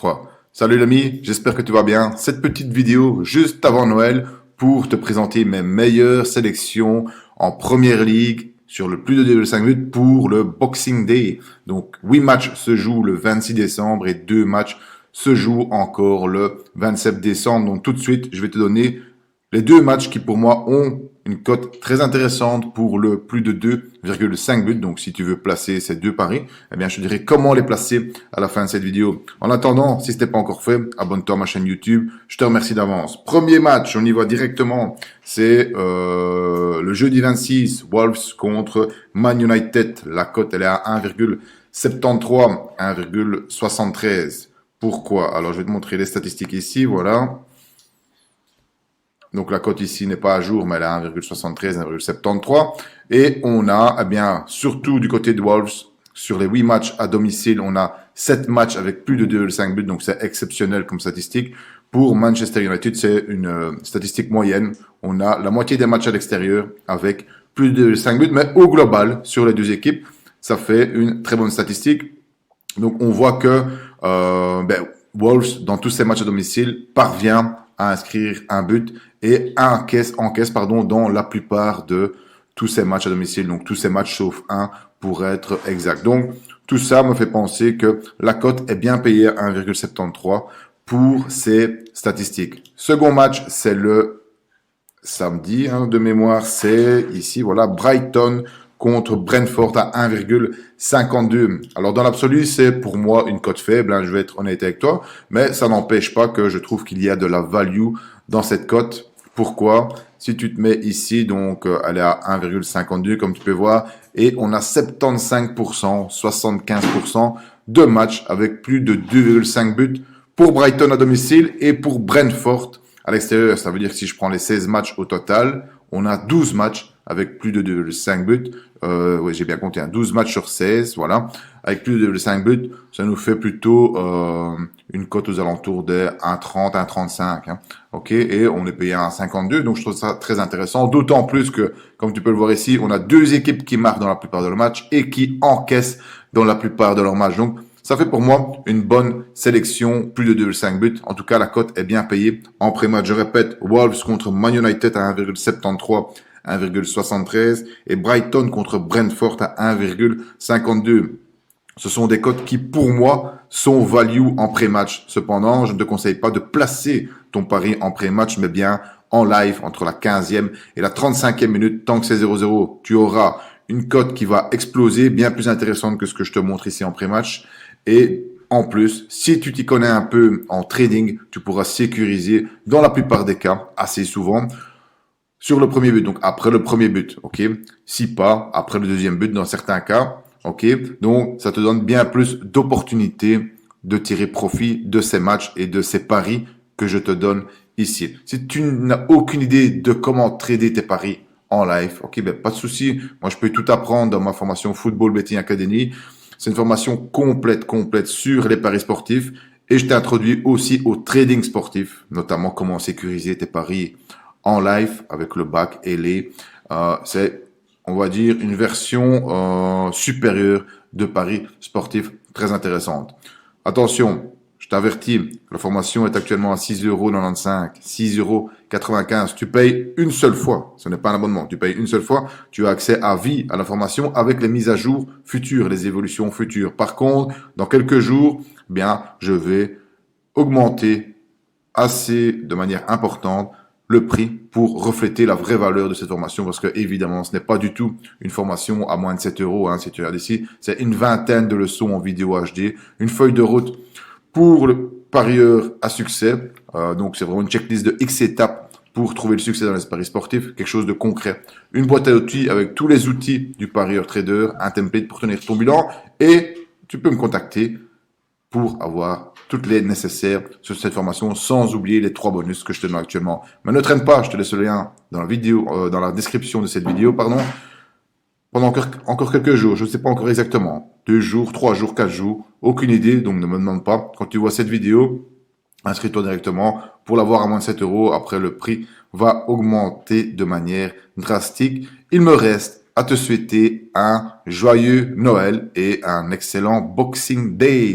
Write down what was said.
3. Salut l'ami, j'espère que tu vas bien. Cette petite vidéo juste avant Noël pour te présenter mes meilleures sélections en Première Ligue sur le plus de 2,5 buts pour le Boxing Day. Donc 8 matchs se jouent le 26 décembre et 2 matchs se jouent encore le 27 décembre. Donc tout de suite, je vais te donner les 2 matchs qui pour moi ont une cote très intéressante pour le plus de 2,5 buts. Donc si tu veux placer ces 2 paris, eh bien je te dirai comment les placer à la fin de cette vidéo. En attendant, si ce n'est pas encore fait, abonne-toi à ma chaîne YouTube. Je te remercie d'avance. Premier match, on y va directement. C'est le jeudi 26, Wolves contre Man United. La cote elle est à 1,73, 1,73. Pourquoi? Alors je vais te montrer les statistiques ici, voilà. Donc la cote ici n'est pas à jour, mais elle est à 1,73, 1,73. Et on a, eh bien, surtout du côté de Wolves, sur les 8 matchs à domicile, on a 7 matchs avec plus de 2,5 buts, donc c'est exceptionnel comme statistique. Pour Manchester United, c'est une statistique moyenne. On a la moitié des matchs à l'extérieur avec plus de 2,5 buts, mais au global, sur les deux équipes, ça fait une très bonne statistique. Donc on voit que Wolves, dans tous ses matchs à domicile, parvient à inscrire un but et encaisse dans la plupart de tous ces matchs à domicile. Donc tous ces matchs sauf un pour être exact. Donc tout ça me fait penser que la cote est bien payée à 1,73 pour ces statistiques. Second match, c'est le samedi de mémoire. C'est ici, voilà, Brighton contre Brentford à 1,52. Alors dans l'absolu, c'est pour moi une cote faible, je vais être honnête avec toi, mais ça n'empêche pas que je trouve qu'il y a de la value dans cette cote. Pourquoi? Si tu te mets ici, donc elle est à 1,52 comme tu peux voir, et on a 75%, 75% de matchs avec plus de 2,5 buts pour Brighton à domicile et pour Brentford à l'extérieur. Ça veut dire que si je prends les 16 matchs au total, on a 12 matchs avec plus de 2,5 buts. Oui, j'ai bien compté, 12 matchs sur 16, voilà. Avec plus de 2,5 buts, ça nous fait plutôt une cote aux alentours des 1,30, 1,35. Ok, et on est payé à 1,52, donc je trouve ça très intéressant. D'autant plus que, comme tu peux le voir ici, on a deux équipes qui marquent dans la plupart de leurs matchs et qui encaissent dans la plupart de leurs matchs. Donc, ça fait pour moi une bonne sélection, plus de 2,5 buts. En tout cas, la cote est bien payée en pré-match. Je répète, Wolves contre Man United à 1,73, 1,73 et Brighton contre Brentford à 1,52. Ce sont des cotes qui, pour moi, sont value en pré-match. Cependant, je ne te conseille pas de placer ton pari en pré-match, mais bien en live entre la 15e et la 35e minute. Tant que c'est 0-0, tu auras une cote qui va exploser, bien plus intéressante que ce que je te montre ici en pré-match. Et en plus, si tu t'y connais un peu en trading, tu pourras sécuriser dans la plupart des cas, assez souvent, sur le premier but. Donc après le premier but, ok. Si pas, après le deuxième but dans certains cas, ok. Donc ça te donne bien plus d'opportunités de tirer profit de ces matchs et de ces paris que je te donne ici. Si tu n'as aucune idée de comment trader tes paris en live, ok, ben pas de souci. Moi je peux tout apprendre dans ma formation Football Betting Academy. C'est une formation complète sur les paris sportifs et je t'introduis aussi au trading sportif, notamment comment sécuriser tes paris en live avec le back et les. C'est, on va dire, une version supérieure de paris sportifs très intéressante. Attention, je t'avertis, la formation est actuellement à 6,95 €, 6,95 €. Tu payes une seule fois. Ce n'est pas un abonnement. Tu payes une seule fois. Tu as accès à vie à la formation avec les mises à jour futures, les évolutions futures. Par contre, dans quelques jours, bien, je vais augmenter assez de manière importante le prix pour refléter la vraie valeur de cette formation parce que évidemment ce n'est pas du tout une formation à moins de 7 €, si tu regardes ici, c'est une vingtaine de leçons en vidéo HD, une feuille de route pour le parieur à succès, donc c'est vraiment une checklist de X étapes pour trouver le succès dans les paris sportifs, quelque chose de concret, une boîte à outils avec tous les outils du parieur trader, un template pour tenir ton bilan et tu peux me contacter pour avoir toutes les nécessaires sur cette formation, sans oublier les 3 bonus que je te donne actuellement. Mais ne traîne pas, je te laisse le lien dans la vidéo, dans la description de cette vidéo, pendant encore quelques jours, je ne sais pas encore exactement, 2 jours, 3 jours, 4 jours, aucune idée, donc ne me demande pas. Quand tu vois cette vidéo, inscris-toi directement pour l'avoir à moins de 7 €. Après, le prix va augmenter de manière drastique. Il me reste à te souhaiter un joyeux Noël et un excellent Boxing Day.